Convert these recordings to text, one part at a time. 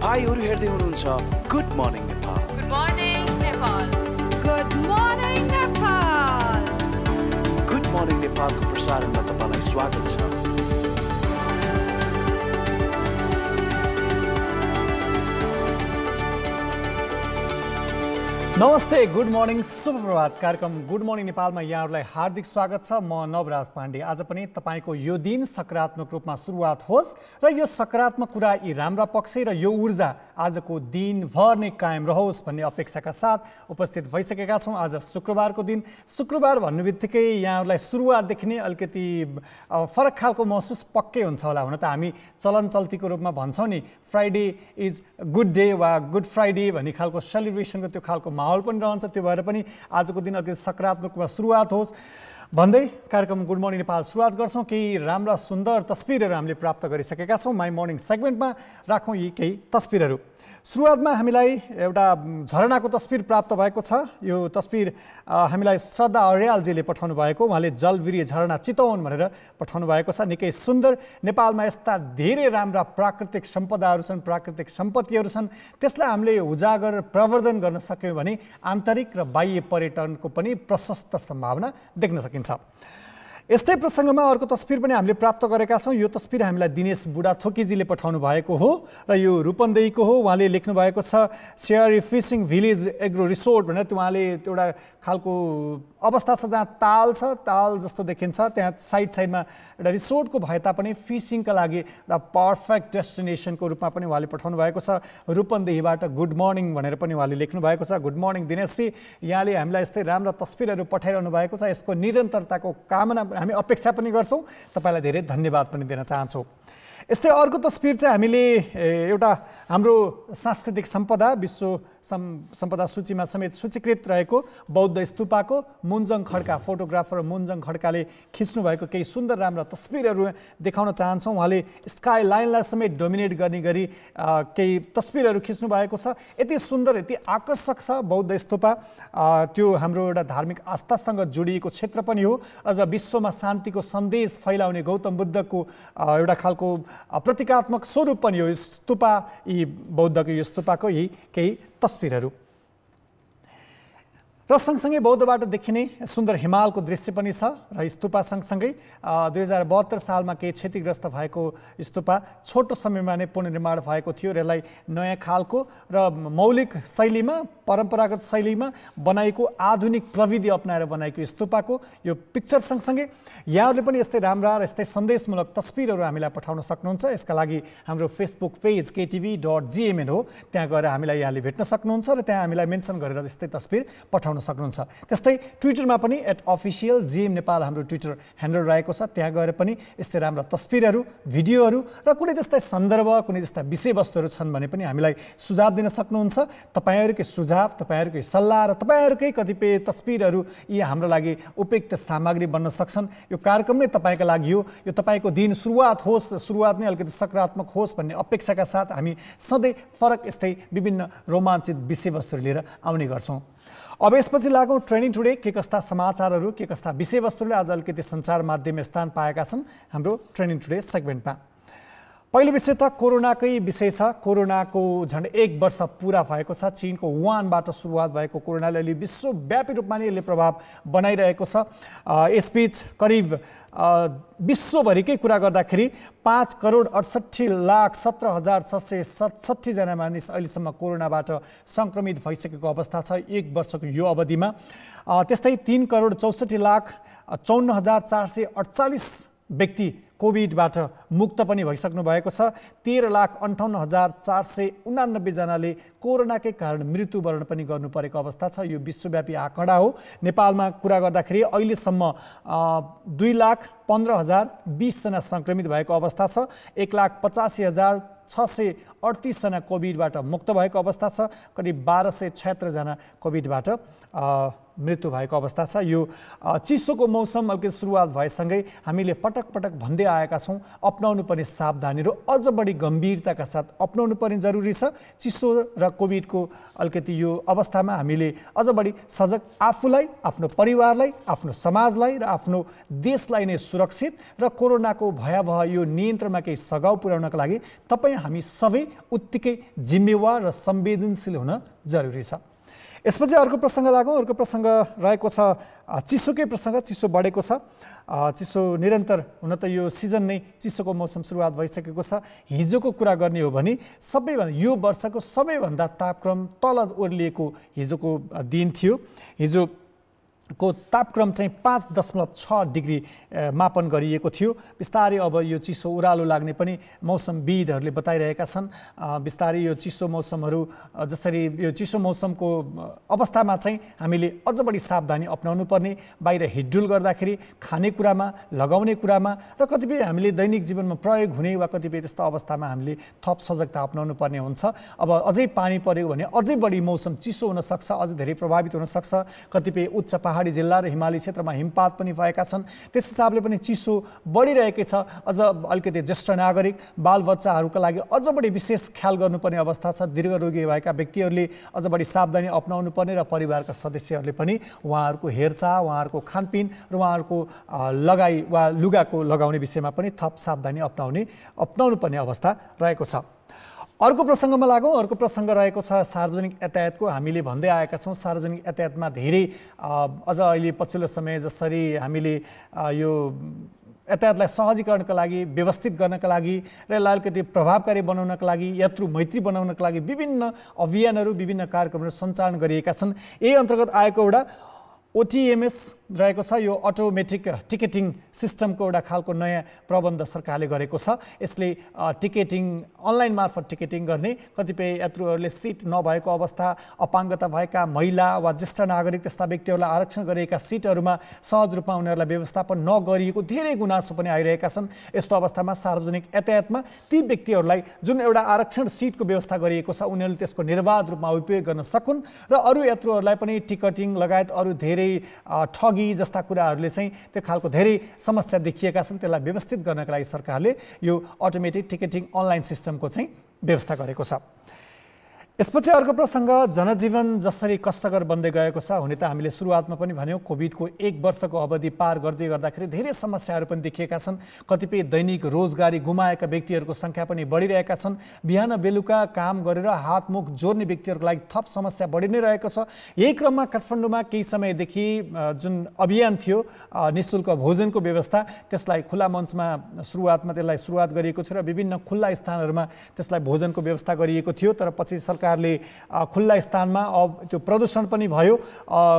तपाईहरु हेर्दै हुनुहुन्छ good morning Nepal. Good morning Nepal. Good morning Nepal. Good morning नेपालको प्रसारणमा तपाईलाई स्वागत छ। नमस्ते, गुड मर्निङ, शुभ प्रभात। कार्यक्रम गुड मर्निङ नेपालमा यहाँहरूलाई हार्दिक स्वागत छ। म नवराज पाण्डे। आज पनि तपाईको यो दिन सकारात्मक रूपमा सुरुवात होस् र यो सकारात्मक कुरा, यी राम्रा पक्ष र यो ऊर्जा आजको दिनभर नै कायम रहोस् भन्ने अपेक्षाका साथ उपस्थित भइसकेका छौँ। आज शुक्रबारको दिन। शुक्रबार भन्ने बित्तिकै यहाँहरूलाई सुरुवातदेखि नै अलिकति फरक खालको महसुस पक्कै हुन्छ होला। हुन त हामी चलन चल्तीको रूपमा भन्छौँ नि, फ्राइडे इज गुड डे वा गुड फ्राइडे भन्ने खालको सेलिब्रेसनको त्यो खालको माहौल पनि रहन्छ। त्यो भएर पनि आजको दिन अलिकति सकारात्मकमा सुरुवात होस् भन्दै कार्यक्रम गुड मर्निङ नेपाल सुरुवात गर्छौँ। केही राम्रा सुन्दर तस्बिरहरू हामीले प्राप्त गरिसकेका छौँ। माई मर्निङ सेगमेन्टमा राखौँ यी केही तस्बिरहरू। सुरुवातमा हामीलाई एउटा झरनाको तस्बिर प्राप्त भएको छ। यो तस्बिर हामीलाई श्रद्धा अर्यालजीले पठाउनु भएको। उहाँले जलविरी झरना चितवन भनेर पठाउनु भएको छ। निकै सुन्दर। नेपालमा यस्ता धेरै राम्रा प्राकृतिक सम्पदाहरू छन्, प्राकृतिक सम्पत्तिहरू छन्। त्यसलाई हामीले उजागर प्रवर्धन गर्न सक्यौँ भने आन्तरिक र बाह्य पर्यटनको पनि प्रशस्त सम्भावना देख्न सकिन्छ। यस्तै प्रसङ्गमा अर्को तस्बिर पनि हामीले प्राप्त गरेका छौँ। यो तस्बिर हामीलाई दिनेश बुढाथोकीजीले पठाउनु भएको हो र यो रूपन्देहीको हो। उहाँले लेख्नु भएको छ सेयरी फिसिङ भिलेज एग्रो रिसोर्ट भनेर। उहाँले एउटा खालको अवस्था छ जहाँ ताल छ, ताल जस्तो देखिन्छ। त्यहाँ साइडमा एउटा रिसोर्टको भए तापनि फिसिङका लागि एउटा पर्फेक्ट डेस्टिनेसनको रूपमा पनि उहाँले पठाउनु भएको छ। रूपन्देहीबाट गुड मर्निङ भनेर पनि उहाँले लेख्नु भएको छ। गुड मर्निङ दिनेशजी, यहाँले हामीलाई यस्तै राम्रा तस्बिरहरू पठाइरहनु भएको छ। यसको निरन्तरताको कामना हामी अपेक्षा पनि गर्छौँ। तपाईँलाई धेरै धन्यवाद पनि दिन चाहन्छौँ। यस्तै अर्को तस्बिर चाहिँ हामीले एउटा हाम्रो सांस्कृतिक सम्पदा, विश्व सम्पदा सूचीमा समेत सूचीकृत रहेको बौद्ध स्तूपाको मुन्जङ खड्का, फोटोग्राफर मुन्जङ खड्काले खिच्नु भएको केही सुन्दर राम्रा तस्बिरहरू देखाउन चाहन्छौँ। उहाँले स्काई लाइनलाई समेत डोमिनेट गर्ने गरी केही तस्बिरहरू खिच्नु भएको छ। यति सुन्दर, यति आकर्षक छ बौद्ध स्तूपा। त्यो हाम्रो एउटा धार्मिक आस्थासँग जोडिएको क्षेत्र पनि हो। अझ विश्वमा शान्तिको सन्देश फैलाउने गौतम बुद्धको एउटा खालको प्रतीकात्मक स्वरूप पनि हो स्तूपा। यी बौद्धको यो स्तूपाको यी केही तस्बिरहरू र सँगसँगै बौद्धबाट देखिने सुन्दर हिमालको दृश्य पनि छ। र स्तूपा सँगसँगै 2072 सालमा केही क्षतिग्रस्त भएको स्तूपा छोटो समयमा नै पुनर्निर्माण भएको थियो र यसलाई नयाँ खालको र मौलिक शैलीमा, परम्परागत शैलीमा बनाएको आधुनिक प्रविधि अपनाएर बनाएको स्तूपाको यो पिक्चर सँगसँगै यहाँहरूले पनि यस्तै राम्रा र यस्तै सन्देशमूलक तस्बिरहरू हामीलाई पठाउन सक्नुहुन्छ। यसका लागि हाम्रो फेसबुक पेज ktv.gmn हो। त्यहाँ गएर हामीलाई यहाँले भेट्न सक्नुहुन्छ र त्यहाँ हामीलाई मेन्सन गरेर यस्तै तस्बिर पठाउन सक्नुहुन्छ। त्यस्तै ट्विटरमा पनि @officialgm नेपाल हाम्रो ट्विटर ह्यान्डल रहेको छ। त्यहाँ गएर पनि यस्तै राम्रा तस्बिरहरू, भिडियोहरू र कुनै त्यस्तै सन्दर्भ, कुनै त्यस्ता विषयवस्तुहरू छन् भने पनि हामीलाई सुझाव दिन सक्नुहुन्छ। तपाईँहरूकै सुझाव, तपाईँहरूकै सल्लाह र तपाईँहरूकै कतिपय तस्बिरहरू यी हाम्रो लागि उपयुक्त सामग्री बन्न सक्छन्। यो कार्यक्रम नै तपाईँका लागि हो। यो तपाईँको दिन सुरुवात होस्, सुरुवात नै अलिकति सकारात्मक होस् भन्ने अपेक्षाका साथ हामी सधैँ फरक यस्तै विभिन्न रोमाञ्चित विषयवस्तुहरू लिएर आउने गर्छौँ। अब यसपछि लागौँ ट्रेनिङ टुडे। के कस्ता समाचारहरू, के कस्ता विषयवस्तुले आज अलिकति सञ्चार माध्यममा स्थान पाएका छन् हाम्रो ट्रेनिङ टुडे सेगमेन्टमा। पहिलो विषय त कोरोनाकै विषय छ। कोरोनाको झन्डै 1 वर्ष पुरा भएको छ। चीनको वुहानबाट सुरुवात भएको कोरोनाले अहिले विश्वव्यापी रूपमा नै यसले प्रभाव बनाइरहेको छ। यसबीच करिब विश्वभरिकै कुरा गर्दाखेरि 5,68,17,667 जना मानिस अहिलेसम्म कोरोनाबाट सङ्क्रमित भइसकेको अवस्था छ 1 वर्षको यो अवधिमा। त्यस्तै 3,64,54,448 व्यक्ति कोभिडबाट मुक्त पनि भइसक्नु भएको छ। 13,58,489 जनाले कोरोनाकै कारण मृत्युवरण पनि गर्नु परेको अवस्था छ। यो विश्वव्यापी आँकडा हो। नेपालमा कुरा गर्दाखेरि अहिलेसम्म 2,15,020 जना सङ्क्रमित भएको अवस्था छ। 1,85,638 जना कोभिडबाट मुक्त भएको अवस्था छ। करिब 1,276 जना कोभिडबाट मृत्यु भएको अवस्था छ। यो चिसोको मौसम अघि सुरुवात भएसँगै हामीले पटक पटक भन्दै आएका छौँ, अपनाउनु पर्ने सावधानीहरू अझ बढी गम्भीरताका साथ अपनाउनु पर्ने जरुरी छ। चिसो र कोभिडको अलिकति यो अवस्थामा हामीले अझ बढी सजग आफूलाई, आफ्नो परिवारलाई, आफ्नो समाजलाई र आफ्नो देशलाई नै सुरक्षित र कोरोनाको भयावह यो नियन्त्रणमा केही सघाउ पुर्याउनका लागि तपाईँ हामी सबै उत्तिकै जिम्मेवार र संवेदनशील हुन जरुरी छ। यसपछि अर्को प्रसङ्ग लागौँ। अर्को प्रसङ्ग रहेको छ चिसोकै प्रसङ्ग। चिसो बढेको छ। चिसो निरन्तर, हुन त यो सिजन नै चिसोको मौसम सुरुवात भइसकेको छ। हिजोको कुरा गर्ने हो भने सबैभन्दा यो वर्षको सबैभन्दा तापक्रम तल ओर्लिएको हिजोको दिन थियो। हिजोको तापक्रम चाहिँ 5.6 डिग्री मापन गरिएको थियो। बिस्तारै अब यो चिसो ओह्रालो लाग्ने पनि मौसमविदहरूले बताइरहेका छन्। बिस्तारै यो चिसो मौसमहरू जसरी यो चिसो मौसमको अवस्थामा चाहिँ हामीले अझ बढी सावधानी अपनाउनु पर्ने, बाहिर हिडडुल गर्दाखेरि खानेकुरामा, लगाउने कुरामा र कतिपय हामीले दैनिक जीवनमा प्रयोग हुने वा कतिपय त्यस्तो अवस्थामा हामीले थप सजगता अपनाउनु पर्ने हुन्छ। अब अझै पानी पर्यो भने अझै बढी मौसम चिसो हुनसक्छ, अझै धेरै प्रभावित हुनसक्छ। कतिपय उच्च पहाडी जिल्ला र हिमाली क्षेत्रमा हिमपात पनि भएका छन्। त्यस हिसाबले पनि चिसो बढिरहेकै छ। अझ अलिकति ज्येष्ठ नागरिक, बालबच्चाहरूका लागि अझ बढी विशेष ख्याल गर्नुपर्ने अवस्था छ। दीर्घरोगी भएका व्यक्तिहरूले अझ बढी सावधानी अपनाउनु पर्ने र परिवारका सदस्यहरूले पनि उहाँहरूको हेरचाह, उहाँहरूको खानपिन र उहाँहरूको लगाई वा लुगाको लगाउने विषयमा पनि थप सावधानी अपनाउनु पर्ने अवस्था रहेको छ। अर्को प्रसङ्गमा लागौँ। अर्को प्रसङ्ग रहेको छ सार्वजनिक यातायातको। हामीले भन्दै आएका छौँ सार्वजनिक यातायातमा धेरै अझ अहिले पछिल्लो समय जसरी हामीले यो यातायातलाई सहजीकरणका लागि, व्यवस्थित गर्नका लागि र यसलाई अलिकति प्रभावकारी बनाउनका लागि, यात्रु मैत्री बनाउनका लागि विभिन्न अभियानहरू, विभिन्न कार्यक्रमहरू सञ्चालन गरिएका छन्। यही अन्तर्गत आएको एउटा OTMS रहेको छ। यो अटोमेटिक टिकेटिङ सिस्टमको एउटा खालको नयाँ प्रबन्ध सरकारले गरेको छ। यसले टिकेटिङ अनलाइन मार्फत टिकेटिङ गर्ने, कतिपय यात्रुहरूले सिट नभएको अवस्था, अपाङ्गता भएका महिला वा ज्येष्ठ नागरिक त्यस्ता व्यक्तिहरूलाई आरक्षण गरिएका सिटहरूमा सहज रूपमा उनीहरूलाई व्यवस्थापन नगरिएको धेरै गुनासो पनि आइरहेका छन्। यस्तो अवस्थामा सार्वजनिक यातायातमा ती व्यक्तिहरूलाई जुन एउटा आरक्षण सिटको व्यवस्था गरिएको छ उनीहरूले त्यसको निर्बाध रूपमा उपयोग गर्न सकुन् र अरू यात्रुहरूलाई पनि टिकटिङ लगायत अरू धेरै ठगी जस्ता कुराहरूले चाहिँ त्यो खालको धेरै समस्या देखिएका छन्। त्यसलाई व्यवस्थित गर्नका लागि सरकारले यो अटोमेटिक टिकेटिङ अनलाइन सिस्टमको चाहिँ व्यवस्था गरेको छ। यसपछि अर्को प्रसङ्ग जनजीवन जसरी कष्टकर बन्दै गएको छ। हुने त हामीले सुरुवातमा पनि भन्यौँ कोभिडको 1 वर्षको अवधि पार गर्दै गर्दाखेरि धेरै समस्याहरू पनि देखिएका छन्। कतिपय दैनिक रोजगारी गुमाएका व्यक्तिहरूको सङ्ख्या पनि बढिरहेका छन्। बिहान बेलुका काम गरेर हातमुख जोड्ने व्यक्तिहरूको लागि थप समस्या बढी नै रहेको छ। यही क्रममा काठमाडौँमा केही समयदेखि जुन अभियान थियो निःशुल्क भोजनको व्यवस्था, त्यसलाई खुला मञ्चमा सुरुवात गरिएको थियो र विभिन्न खुल्ला स्थानहरूमा त्यसलाई भोजनको व्यवस्था गरिएको थियो। तर पछि सरकारले खुल्ला स्थानमा अब त्यो प्रदूषण पनि भयो,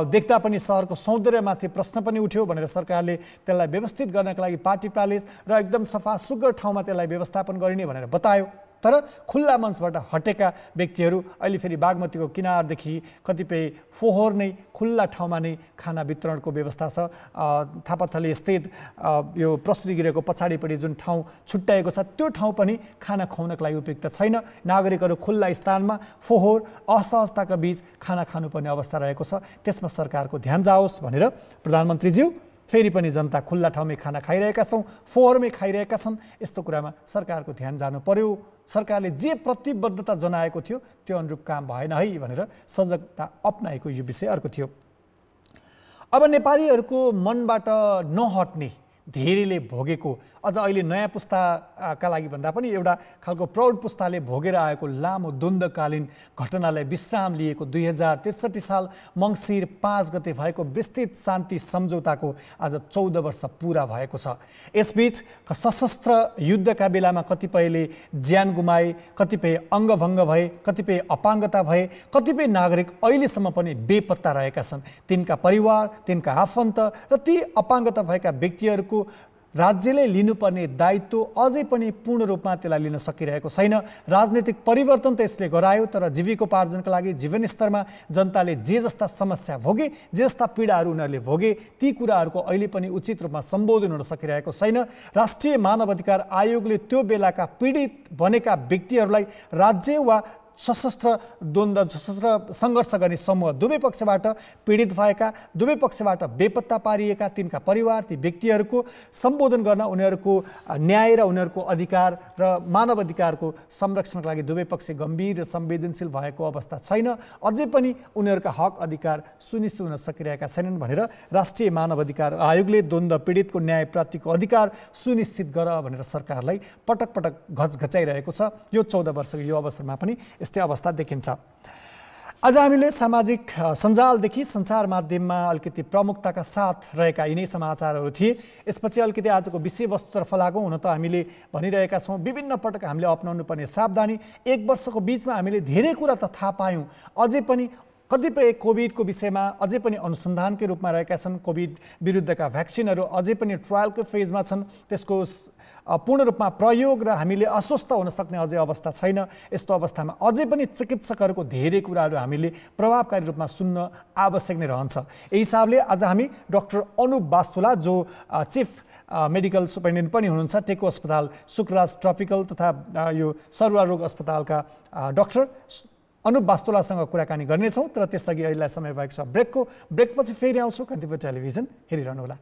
देख्दा पनि सहरको सौन्दर्यमाथि प्रश्न पनि उठ्यो भनेर सरकारले त्यसलाई व्यवस्थित गर्नका लागि पार्टी प्यालेस र एकदम सफा सुग्घर ठाउँमा त्यसलाई व्यवस्थापन गरिने भनेर बतायो। तर खुल्ला मञ्चबाट हटेका व्यक्तिहरू अहिले फेरि बागमतीको किनारदेखि कतिपय फोहोर नै खुल्ला ठाउँमा नै खाना वितरणको व्यवस्था छ। थापाथली स्थित यो प्रस्तुति गृहको पछाडिपट्टि जुन ठाउँ छुट्याएको छ त्यो ठाउँ पनि खाना खुवाउनका लागि उपयुक्त छैन। नागरिकहरू खुल्ला स्थानमा फोहोर असहजताका बीच खाना खानुपर्ने अवस्था रहेको छ। त्यसमा सरकारको ध्यान जाओस् भनेर प्रधानमन्त्रीज्यू फेरि पनि जनता खुल्ला ठाउँमै खाना खाइरहेका छौँ, फोहोरमै खाइरहेका छन्, यस्तो कुरामा सरकारको ध्यान जानु पर्यो। सरकारले जे प्रतिबद्धता जनाएको थियो त्यो अनुरूप काम भएन है भनेर सजगता अपनाएको यो विषय अर्को थियो। अब नेपालीहरूको मनबाट नहट्ने धेरैले भोगेको, अझ अहिले नयाँ पुस्ताका लागि भन्दा पनि एउटा खालको प्रौढ पुस्ताले भोगेर आएको लामो द्वन्द्वकालीन घटनालाई विश्राम लिएको 2063 साल मङ्सिर 5 गते भएको विस्तृत शान्ति सम्झौताको आज 14 वर्ष पुरा भएको छ। यसबीच सशस्त्र युद्धका बेलामा कतिपयले ज्यान गुमाए, कतिपय अङ्गभङ्ग भए, कतिपय अपाङ्गता भए, कतिपय नागरिक अहिलेसम्म पनि बेपत्ता रहेका छन्। तिनका परिवार, तिनका आफन्त र ती अपाङ्गता भएका व्यक्तिहरूको राज्यले लिनुपर्ने दायित्व अझै पनि पूर्ण रूपमा त्यसलाई लिन सकिरहेको छैन। राजनीतिक परिवर्तन त यसले गरायो, तर जीविकोपार्जनका लागि जीवनस्तरमा जनताले जे जस्ता समस्या भोगे, जे जस्ता पीडाहरू उनीहरूले भोगे, ती कुराहरूको अहिले पनि उचित रूपमा सम्बोधन हुन सकिरहेको छैन। राष्ट्रिय मानवाधिकार आयोगले त्यो बेलाका पीडित बनेका व्यक्तिहरूलाई राज्य वा सशस्त्र द्वन्द्व सशस्त्र सङ्घर्ष गर्ने समूह दुवै पक्षबाट पीडित भएका दुवै पक्षबाट बेपत्ता पारिएका तिनका परिवार ती व्यक्तिहरूको सम्बोधन गर्न उनीहरूको न्याय र उनीहरूको अधिकार र मानव अधिकारको संरक्षणका लागि दुवै पक्ष गम्भीर र संवेदनशील भएको अवस्था छैन अझै पनि उनीहरूका हक अधिकार सुनिश्चित हुन सकिरहेका छैनन् भनेर राष्ट्रिय मानव अधिकार आयोगले द्वन्द्व पीडितको न्याय प्राप्तिको अधिकार सुनिश्चित गर भनेर सरकारलाई पटक पटक घचाइरहेको छ। यो 14 वर्षको यो अवसरमा पनि यस्तै अवस्था देखिन्छ। आज हामीले सामाजिक सञ्जालदेखि सञ्चार माध्यममा अलिकति प्रमुखताका साथ रहेका यिनै समाचारहरू थिए। यसपछि अलिकति आजको विषयवस्तुतर्फ लागौँ। हुन त हामीले भनिरहेका छौँ विभिन्न पटक हामीले अपनाउनु पर्ने सावधानी। 1 वर्षको बिचमा हामीले धेरै कुरा त थाहा पायौँ, अझै पनि कतिपय कोभिडको विषयमा अझै पनि अनुसन्धानकै रूपमा रहेका छन्। कोभिड विरुद्धका भ्याक्सिनहरू अझै पनि ट्रायलको फेजमा छन्, त्यसको पूर्ण रूपमा प्रयोग र हामीले आश्वस्त हुन सक्ने अझै अवस्था छैन। यस्तो अवस्थामा अझै पनि चिकित्सकहरूको धेरै कुराहरू हामीले प्रभावकारी रूपमा सुन्न आवश्यक नै रहन्छ। यही हिसाबले आज हामी डाक्टर अनुप वास्तुला जो चिफ मेडिकल सुपरिन्टेन्डेन्ट पनि हुनुहुन्छ टेको अस्पताल शुक्रराज ट्रपिकल तथा यो सरुवा रोग अस्पतालका डाक्टर अनुप वास्तुलासँग कुराकानी गर्नेछौँ। तर त्यसअघि अहिले समय भएको छ ब्रेकपछि फेरि आउँछु। कतिपय टेलिभिजन हेरिरहनुहोला।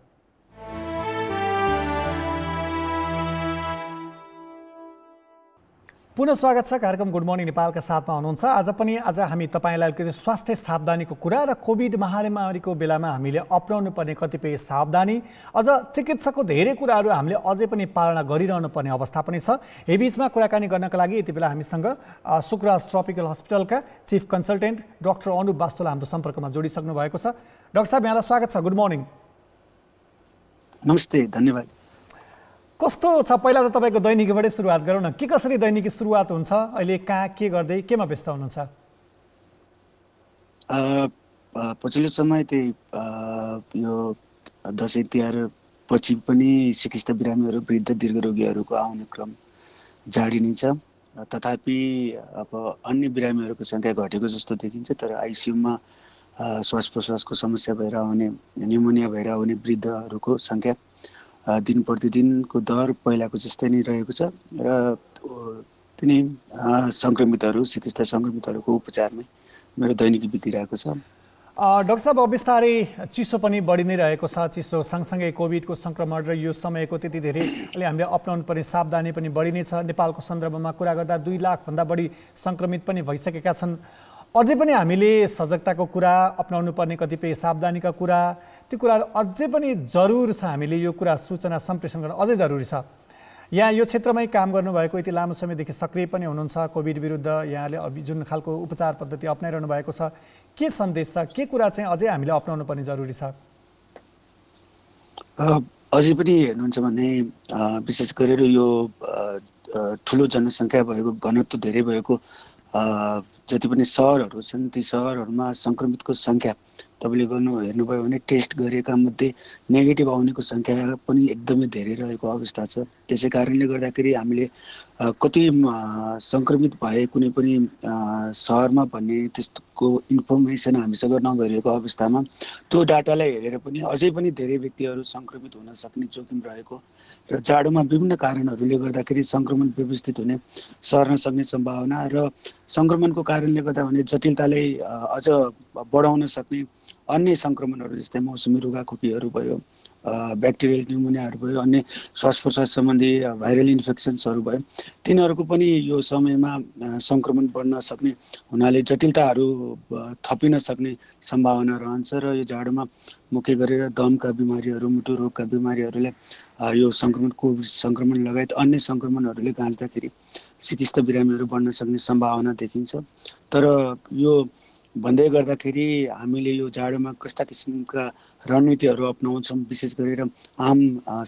पुनः स्वागत छ। कार्यक्रम गुड मर्निङ नेपालका साथमा हुनुहुन्छ। आज हामी तपाईँलाई स्वास्थ्य सावधानीको कुरा र कोभिड महामारीको बेलामा हामीले अपनाउनु पर्ने कतिपय सावधानी अझ चिकित्साको धेरै कुराहरू हामीले अझै पनि पालना गरिरहनु पर्ने अवस्था पनि छ। यही बिचमा कुराकानी गर्नका लागि यति बेला हामीसँग शुक्रराज ट्रपिकल हस्पिटलका चिफ कन्सल्टेन्ट डाक्टर अनुप वास्तुला हाम्रो सम्पर्कमा जोडिसक्नु भएको छ। डाक्टर साहब, यहाँलाई स्वागत छ। Good morning. नमस्ते, धन्यवाद। कस्तो छ? पहिला त तपाईँको दैनिकीबाटै सुरुवात गरौँ न। के कसरी दैनिकी सुरुवात हुन्छ? अहिले कहाँ के गर्दै केमा व्यस्त हुनुहुन्छ? पछिल्लो समय त्यही यो दसैँ तिहार पछि पनि चिकित्सा बिरामीहरू वृद्ध दीर्घरोगीहरूको आउने क्रम जारी नै छ। तथापि अब अन्य बिरामीहरूको सङ्ख्या घटेको जस्तो देखिन्छ। तर आइसियुमा श्वास प्रश्वासको समस्या भएर आउने न्युमोनिया भएर आउने वृद्धहरूको सङ्ख्या दिन प्रतिदिनको दर पहिलाको जस्तै नै रहेको छ र तिनै सङ्क्रमितहरू चिकित्सा सङ्क्रमितहरूको उपचारमै मेरो दैनिकी बितिरहेको छ। डाक्टर साहब, अब बिस्तारै चिसो पनि बढी नै रहेको छ। चिसो सँगसँगै कोभिडको सङ्क्रमण र यो समयको त्यति धेरै हामीले अपनाउनु पर्ने सावधानी पनि बढी नै छ। नेपालको सन्दर्भमा कुरा गर्दा 2 लाखभन्दा बढी सङ्क्रमित पनि भइसकेका छन्। अझै पनि हामीले सजगताको कुरा अपनाउनु पर्ने कतिपय सावधानीका कुरा त्यो कुराहरू अझै पनि जरुर छ। हामीले यो कुरा सूचना सम्प्रेषण गर्न अझै जरुरी छ। यहाँ यो क्षेत्रमै काम गर्नुभएको यति लामो समयदेखि सक्रिय पनि हुनुहुन्छ कोभिड विरुद्ध। यहाँले जुन खालको उपचार पद्धति अप्नाइरहनु भएको छ, के सन्देश छ, के कुरा चाहिँ अझै हामीले अपनाउनु पर्ने जरुरी छ? अझै पनि हेर्नुहुन्छ भने विशेष गरेर यो ठुलो जनसङ्ख्या भएको घनत्व धेरै भएको जति पनि सहरहरू छन् ती सहरहरूमा सङ्क्रमितको सङ्ख्या तपाईँले हेर्नुभयो भने टेस्ट गरेका मध्ये नेगेटिभ आउनेको सङ्ख्या पनि एकदमै धेरै रहेको अवस्था छ। त्यसै कारणले गर्दाखेरि हामीले कति सङ्क्रमित भए कुनै पनि सहरमा भन्ने त्यस्तोको इन्फर्मेसन हामीसँग नभइरहेको अवस्थामा त्यो डाटालाई हेरेर पनि अझै पनि धेरै व्यक्तिहरू सङ्क्रमित हुन सक्ने जोखिम रहेको र जाडोमा विभिन्न कारणहरूले गर्दाखेरि सङ्क्रमण व्यवस्थित हुने सर्न सक्ने सम्भावना र सङ्क्रमणको कारणले गर्दा भने जटिलतालाई अझ बढाउन सक्ने अन्य सङ्क्रमणहरू जस्तै मौसमी रुगाखोकीहरू भयो, ब्याक्टेरियल न्युमोनियाहरू भयो, अन्य श्वास प्रश्वास सम्बन्धी भाइरल इन्फेक्सन्सहरू भयो, तिनीहरूको पनि यो समयमा सङ्क्रमण बढ्न सक्ने हुनाले जटिलताहरू थपिन सक्ने सम्भावना रहन्छ र यो जाडोमा मुख्य गरेर दमका बिमारीहरू, मुटु रोगका बिमारीहरूले यो कोभिड सङ्क्रमण लगायत अन्य सङ्क्रमणहरूले गाँच्दाखेरि चिकित्सा बिरामीहरू बढ्न सक्ने सम्भावना देखिन्छ। तर यो भन्दै गर्दाखेरि हामीले यो जाडोमा कस्ता किसिमका रणनीतिहरू अपनाउँछौँ, विशेष गरेर आम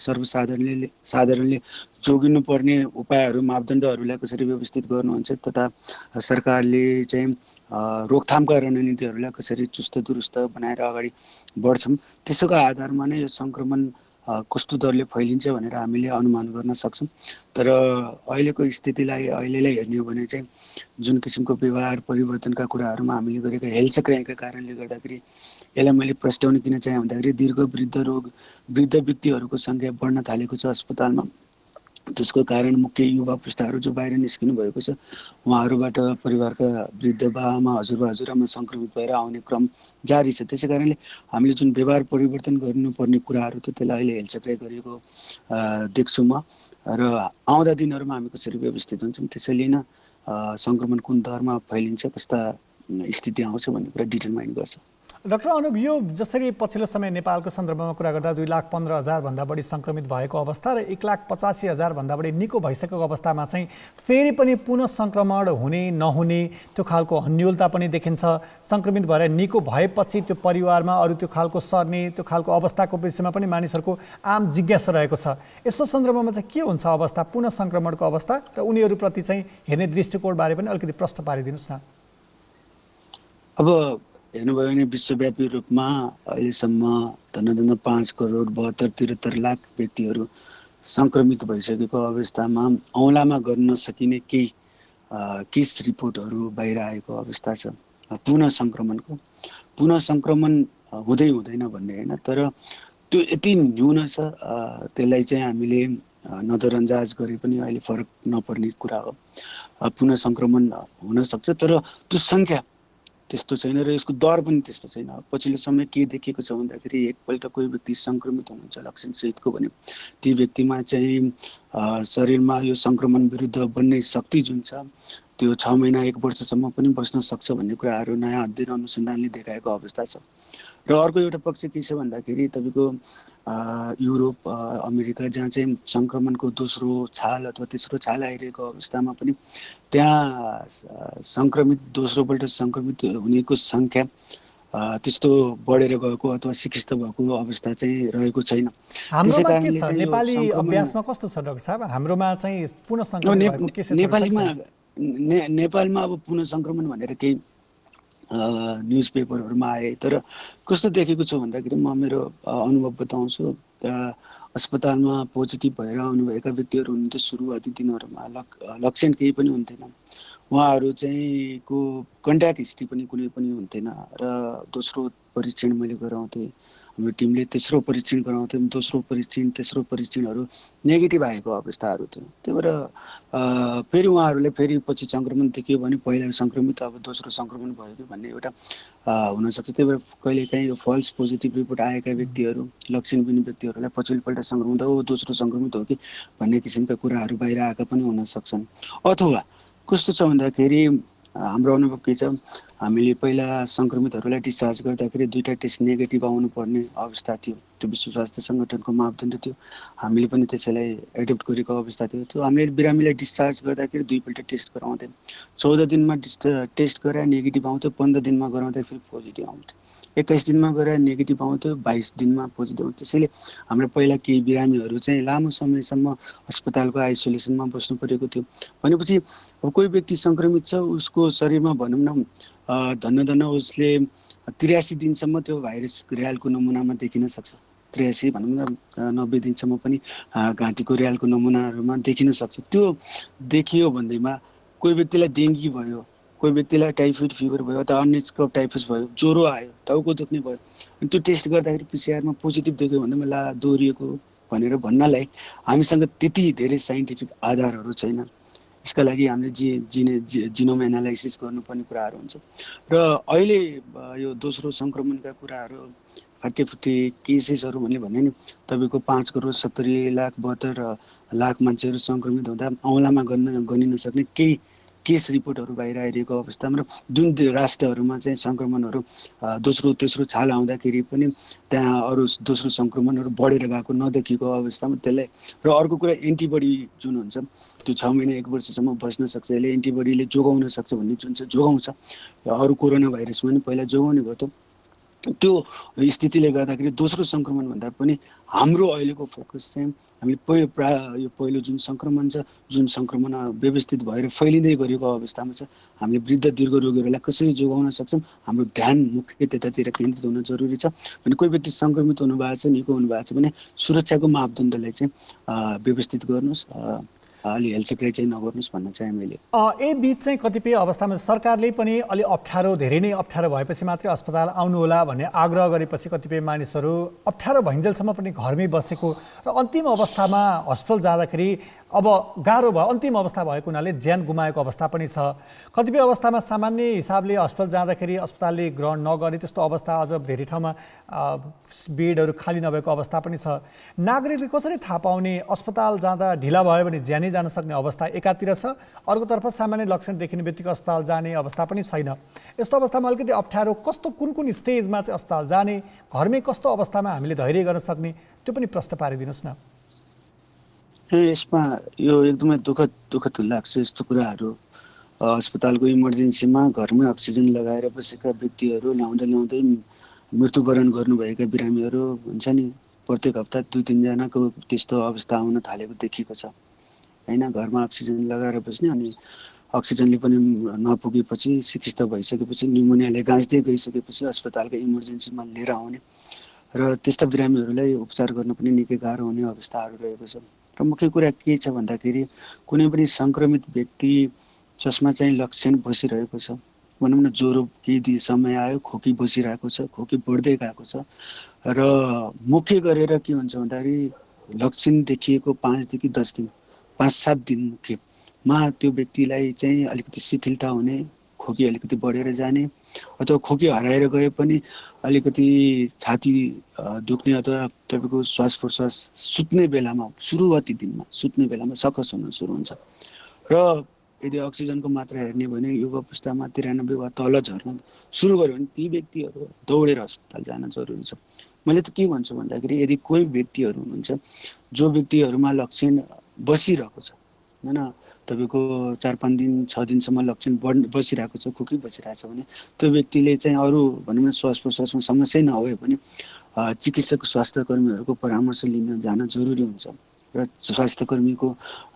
सर्वसाधारणले जोगिनुपर्ने उपायहरू मापदण्डहरूलाई कसरी व्यवस्थित गर्नुहुन्छ तथा सरकारले चाहिँ रोकथामका रणनीतिहरूलाई कसरी चुस्त दुरुस्त बनाएर अगाडि बढ्छौँ, त्यसैको आधारमा नै यो सङ्क्रमण कस्तो दरले फैलिन्छ भनेर हामीले अनुमान गर्न सक्छौँ। तर अहिलेको स्थितिलाई अहिलेलाई हेर्ने हो भने चाहिँ जुन किसिमको व्यवहार परिवर्तनका कुराहरूमा हामीले गरेका हेलचक्राइका कारणले गर्दाखेरि यसलाई मैले प्रस्ट्याउन किन चाहेँ भन्दाखेरि वृद्ध व्यक्तिहरूको सङ्ख्या बढ्न थालेको छ अस्पतालमा त्यसको कारण मुख्य युवा पुस्ताहरू जो बाहिर निस्किनु भएको छ उहाँहरूबाट परिवारका वृद्ध बाआमा हजुरबा सङ्क्रमित भएर आउने क्रम जारी छ। त्यसै कारणले हामीले जुन व्यवहार परिवर्तन गर्नुपर्ने कुराहरू थियो त्यसलाई अहिले हेलचक्राइ गरेको देख्छु म। र आउँदा दिनहरूमा हामी कसरी व्यवस्थित हुन्छौँ त्यसैले नै सङ्क्रमण कुन दरमा फैलिन्छ कस्ता स्थिति आउँछ भन्ने कुरा डिटरमाइन गर्छ। डाक्टर अनुप, यो जसरी पछिल्लो समय नेपालको सन्दर्भमा कुरा गर्दा 2,15,000 भन्दा बढी सङ्क्रमित भएको अवस्था र 1,85,000 भन्दा बढी निको भइसकेको अवस्थामा चाहिँ फेरि पनि पुनः सङ्क्रमण हुने नहुने त्यो खालको हन्यलता पनि देखिन्छ। सङ्क्रमित भएर निको भएपछि त्यो परिवारमा अरू त्यो खालको सर्ने त्यो खालको अवस्थाको विषयमा पनि मानिसहरूको आम जिज्ञासा रहेको छ। यस्तो सन्दर्भमा चाहिँ के हुन्छ अवस्था, पुनः सङ्क्रमणको अवस्था र उनीहरूप्रति चाहिँ हेर्ने दृष्टिकोणबारे पनि अलिकति प्रश्न पारिदिनुहोस् न। अब हेर्नुभयो भने विश्वव्यापी रूपमा अहिलेसम्म धन्न 5,72,73,00,000 व्यक्तिहरू सङ्क्रमित भइसकेको अवस्थामा औँलामा गर्न नसकिने केही केस रिपोर्टहरू बाहिर आएको अवस्था छ। पुनः सङ्क्रमण हुँदै हुँदैन भन्ने होइन, तर त्यो यति न्यून छ त्यसलाई चाहिँ हामीले नजरअन्दाज गरे पनि अहिले फरक नपर्ने कुरा हो। पुनः सङ्क्रमण हुनसक्छ तर त्यो सङ्ख्या त्यस्तो छैन र यसको दर पनि त्यस्तो छैन। पछिल्लो समय के देखिएको छ भन्दाखेरि एकपल्ट कोही व्यक्ति सङ्क्रमित हुनुहुन्छ लक्षणसहितको भने ती व्यक्तिमा चाहिँ शरीरमा यो सङ्क्रमण विरुद्ध बन्ने शक्ति जुन छ त्यो 6 महिना 1 वर्षसम्म पनि बस्न सक्छ भन्ने कुराहरू नयाँ अध्ययन अनुसन्धानले देखाएको अवस्था छ। र अर्को एउटा पक्ष के छ भन्दाखेरि तपाईँको युरोप अमेरिका जहाँ चाहिँ सङ्क्रमणको दोस्रो छाल अथवा तेस्रो छाल आइरहेको अवस्थामा पनि त्यहाँ दोस्रोपल्ट सङ्क्रमित हुनेको सङ्ख्या त्यस्तो बढेर गएको अथवा शिक्षित भएको अवस्था चाहिँ रहेको छैन। त्यसै कारणले चाहिँ नेपाली अभ्यासमा कस्तो छ डाक्टर साहब? हाम्रोमा चाहिँ पुनः सङ्क्रमण नेपालमा अब पुनः सङ्क्रमण भनेर केही न्युज पेपरहरूमा आए, तर कस्तो देखेको छु भन्दाखेरि म मेरो अनुभव बताउँछु। अस्पतालमा पोजिटिभ भएर आउनुभएका व्यक्तिहरू हुनुहुन्थ्यो सुरुवाती दिनहरूमा लक्षण केही पनि हुन्थेन, उहाँहरू चाहिँ को कन्ट्याक्ट हिस्ट्री पनि कुनै पनि हुन्थेन र दोस्रो परीक्षण मैले गराउँथेँ, हाम्रो टिमले तेस्रो परीक्षण गराउँथ्यौँ, दोस्रो परीक्षण तेस्रो परीक्षणहरू नेगेटिभ आएको अवस्थाहरू थियो। त्यही भएर फेरि उहाँहरूले फेरि पछि सङ्क्रमण देखियो भने पहिला सङ्क्रमित अब दोस्रो सङ्क्रमण भयो कि भन्ने एउटा हुनसक्छ। त्यही भएर कहिलेकाहीँ यो फल्स पोजिटिभ रिपोर्ट आएका व्यक्तिहरू लक्षणविहीन व्यक्तिहरूलाई पछिल्लोपल्ट सङ्क्रमित हो दोस्रो सङ्क्रमित हो कि भन्ने किसिमका कुराहरू बाहिर आएका पनि हुन सक्छन्। अथवा कस्तो छ भन्दाखेरि हाम्रो अनुभव के छ, हामीले पहिला सङ्क्रमितहरूलाई डिस्चार्ज गर्दाखेरि 2टा टेस्ट नेगेटिभ आउनुपर्ने अवस्था थियो। त्यो विश्व स्वास्थ्य सङ्गठनको मापदण्ड थियो, हामीले पनि त्यसैलाई एडप्ट गरेको अवस्था थियो। त्यो हामीले बिरामीलाई डिस्चार्ज गर्दाखेरि 2पल्ट टेस्ट गराउँथ्यौँ। 14 दिनमा टेस्ट गराए नेगेटिभ आउँथ्यो, 15 दिनमा गराउँदा फेरि पोजिटिभ आउँथ्यो, 21 दिनमा गराए नेगेटिभ आउँथ्यो, 22 दिनमा पोजिटिभ आउँथ्यो। त्यसैले हाम्रो पहिला केही बिरामीहरू चाहिँ लामो समयसम्म अस्पतालको आइसोलेसनमा बस्नु परेको थियो। भनेपछि अब कोही व्यक्ति सङ्क्रमित छ उसको शरीरमा भनौँ न धन्न उसले 83 दिनसम्म त्यो भाइरस रियालको नमुनामा देखिन सक्छ। 83 भनौँ न 90 दिनसम्म पनि घाँटीको रियालको नमुनाहरूमा देखिन सक्छ। त्यो देखियो भन्दैमा कोही व्यक्तिलाई डेङ्गी भयो, कोही व्यक्तिलाई टाइफोइड फिभर भयो अथवा अन्य टाइफस भयो, ज्वरो आयो, टाउको दुख्ने भयो, अनि त्यो टेस्ट गर्दाखेरि पिसिआरमा पोजिटिभ देख्यो भन्दैमा ला दोहोरिएको भनेर भन्नलाई हामीसँग त्यति धेरै साइन्टिफिक आधारहरू छैन। यसका लागि हामीले जिनोम एनालाइसिस गर्नुपर्ने कुराहरू हुन्छ। र अहिले यो दोस्रो सङ्क्रमणका कुराहरू फाटेफुटे केसेसहरू भने नि तपाईँको 5,70,72,00,000 मान्छेहरू सङ्क्रमित हुँदा औँलामा गनि नसक्ने केही केस रिपोर्टहरू बाहिर आइरहेको अवस्थामा र जुन राष्ट्रहरूमा चाहिँ सङ्क्रमणहरू दोस्रो तेस्रो छाल आउँदाखेरि पनि त्यहाँ अरू दोस्रो सङ्क्रमणहरू बढेर गएको नदेखिएको अवस्थामा त्यसलाई र अर्को कुरा एन्टिबडी जुन हुन्छ त्यो 6 महिना 1 वर्षसम्म बस्न सक्छ, यसले एन्टिबडीले जोगाउन सक्छ भन्ने जुन चाहिँ जोगाउँछ। अरू कोरोना भाइरसमा पनि पहिला जोगाउने भयो त्यो स्थितिले गर्दाखेरि दोस्रो सङ्क्रमण भन्दा पनि हाम्रो अहिलेको फोकस चाहिँ हामीले पहिलो जुन सङ्क्रमण छ जुन सङ्क्रमण व्यवस्थित भएर फैलिँदै गरेको अवस्थामा छ हामीले वृद्ध दीर्घ रोगीहरूलाई कसरी जोगाउन सक्छौँ हाम्रो ध्यान मुख्य त्यतातिर केन्द्रित हुन जरुरी छ। भने कोही व्यक्ति सङ्क्रमित हुनुभएको छ निको हुनुभएको छ भने सुरक्षाको मापदण्डलाई चाहिँ व्यवस्थित गर्नुहोस्, अलि हेलचक्राइ चाहिँ नगर्नुहोस् भन्न चाहे मैले। यही बिच चाहिँ कतिपय अवस्थामा सरकारले पनि अलि अप्ठ्यारो धेरै नै अप्ठ्यारो भएपछि मात्रै अस्पताल आउनु होला भन्ने आग्रह गरेपछि कतिपय मानिसहरू अप्ठ्यारो भइन्जेलसम्म पनि घरमै बसेको र अन्तिम अवस्थामा हस्पिटल जाँदाखेरि अब गाह्रो भयो, अन्तिम अवस्था भएको हुनाले ज्यान गुमाएको अवस्था पनि छ। कतिपय अवस्थामा सामान्य हिसाबले अस्पताल जाँदाखेरि अस्पतालले ग्रहण नगरे त्यस्तो अवस्था अझ धेरै ठाउँमा बेडहरू खाली नभएको अवस्था पनि छ। नागरिकले कसरी थाहा पाउने अस्पताल जाँदा ढिला भयो भने ज्यानै जान सक्ने अवस्था एकातिर छ, अर्कोतर्फ सामान्य लक्षण देखिने बित्तिकै अस्पताल जाने अवस्था पनि छैन। यस्तो अवस्थामा अलिकति अप्ठ्यारो कस्तो कुन स्टेजमा चाहिँ अस्पताल जाने, घरमै कस्तो अवस्थामा हामीले धैर्य गर्न सक्ने, त्यो पनि प्रश्न पारिदिनुहोस् न। यसमा यो एकदमै दुःखद लाग्छ यस्तो कुराहरू। अस्पतालको इमर्जेन्सीमा घरमै अक्सिजन लगाएर बसेका व्यक्तिहरू ल्याउँदै मृत्युवरण गर्नुभएका बिरामीहरू हुन्छ नि, प्रत्येक हप्ता 2-3 जनाको त्यस्तो अवस्था आउन थालेको देखिएको छ हैन। घरमा अक्सिजन लगाएर बस्ने, अनि अक्सिजनले पनि नपुगेपछि सिकिस्त भइसकेपछि न्युमोनियाले गाँच्दै गइसकेपछि अस्पतालको इमर्जेन्सीमा लिएर आउने र त्यस्ता बिरामीहरूलाई उपचार गर्न पनि निकै गाह्रो हुने अवस्थाहरू रहेको छ। र मुख्य कुरा के छ भन्दाखेरि कुनै पनि सङ्क्रमित व्यक्ति जसमा चाहिँ लक्षण बसिरहेको छ, भनौँ न ज्वरो केही समय आयो, खोकी बसिरहेको छ, खोकी बढ्दै गएको छ, र मुख्य गरेर के हुन्छ भन्दाखेरि लक्षण देखिएको 5 देखि 10 दिन 5-7 दिनमा त्यो व्यक्तिलाई चाहिँ अलिकति शिथिलता हुने, खोकी अलिकति बढेर जाने, अथवा खोकी हराएर गए पनि अलिकति छाती दुख्ने, अथवा तपाईँको श्वास प्रश्वास सुत्ने बेलामा सुरुवाती दिनमा सुत्ने बेलामा सकस हुन सुरु हुन्छ। र यदि अक्सिजनको मात्रा हेर्ने भने युवा अवस्थामा 93 वा तल झर्न सुरु गर्यो भने ती व्यक्तिहरू दौडेर अस्पताल जान जरुरी छ। मैले त के भन्छु भन्दाखेरि यदि कोही व्यक्तिहरू हुनुहुन्छ जो व्यक्तिहरूमा लक्षण बसिरहेको छ हैन, तपाईँको 4-5 दिन 6 दिनसम्म लक्षण बसिरहेको छ, खोकी बसिरहेको छ भने त्यो व्यक्तिले चाहिँ अरू भनौँ न श्वास प्रश्वासमा समस्या नभए पनि चिकित्सक स्वास्थ्य कर्मीहरूको परामर्श लिन जान जरुरी हुन्छ। र स्वास्थ्य कर्मीको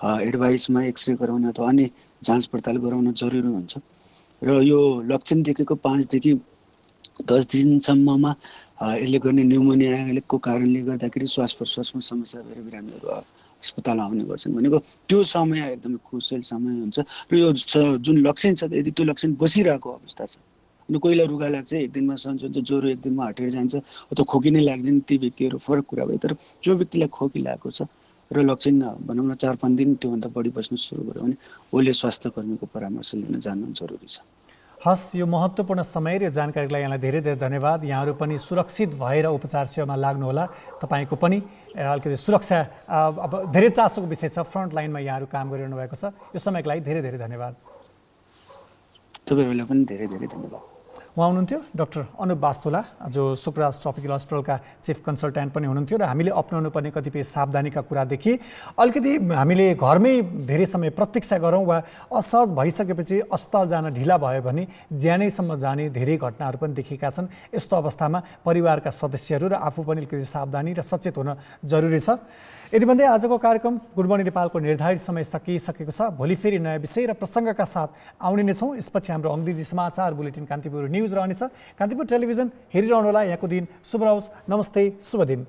एडभाइसमा एक्सरे गराउन अथवा अन्य जाँच पडताल गराउन जरुरी हुन्छ। र यो लक्षण देखेको 5 देखि 10 दिनसम्ममा यसले गर्ने न्युमोनियाको कारणले गर्दाखेरि श्वास प्रश्वासमा समस्या भएर बिरामीहरू अस्पताल आउने गर्छन् भनेको त्यो समय एकदमै क्रुसियल समय हुन्छ। र यो जुन लक्षण छ, यदि त्यो लक्षण बसिरहेको अवस्था छ, अनि कोहीलाई रुगा लाग्छ 1 दिनमा सन्च हुन्छ, ज्वरो 1 दिनमा हटेर जान्छ, अथवा खोकी नै लाग्दैन, ती व्यक्तिहरू फरक कुरा भयो। तर जो व्यक्तिलाई खोकी लागेको छ र लक्षण भनौँ न 4-5 दिन त्योभन्दा बढी बस्न सुरु गर्यो भने उसले स्वास्थ्य कर्मीको परामर्श लिन जानु जरुरी छ। हस्, यो महत्त्वपूर्ण समय र जानकारीलाई यहाँलाई धेरै धेरै धन्यवाद। यहाँहरू पनि सुरक्षित भएर उपचार सेवामा लाग्नुहोला। तपाईँको पनि अलिकति सुरक्षा अब धेरै चासोको विषय छ, फ्रन्ट लाइनमा यहाँहरू काम गरिरहनु भएको छ। यो समयको लागि धेरै धेरै धन्यवाद। तपाईँहरूलाई पनि धेरै धेरै धन्यवाद। उहाँ हुनुहुन्थ्यो डाक्टर अनुप वास्तोला, जो सुखराज ट्रपिकल हस्पिटलका चिफ कन्सल्टेन्ट पनि हुनुहुन्थ्यो। र हामीले अपनाउनु पर्ने कतिपय सावधानीका कुरादेखि अलिकति हामीले घरमै धेरै समय प्रतीक्षा गरौँ वा असहज भइसकेपछि अस्पताल जान ढिला भयो भने ज्यानैसम्म जाने धेरै घटनाहरू पनि देखिएका छन्। यस्तो अवस्थामा परिवारका सदस्यहरू र आफू पनि अलिकति सावधानी र सचेत हुन जरुरी छ। यदि भन्दै आजको कार्यक्रम गुड मर्निङ नेपालको निर्धारित समय सकिसकेको छ। भोलि फेरि नयाँ विषय र प्रसङ्गका साथ आउने नै छौँ। यसपछि हाम्रो अङ्ग्रेजी समाचार बुलेटिन कान्तिपुर न्युज रहनेछ। कान्तिपुर टेलिभिजन हेरिरहनुहोला। यहाँको दिन शुभ रहोस्। नमस्ते, शुभ दिन।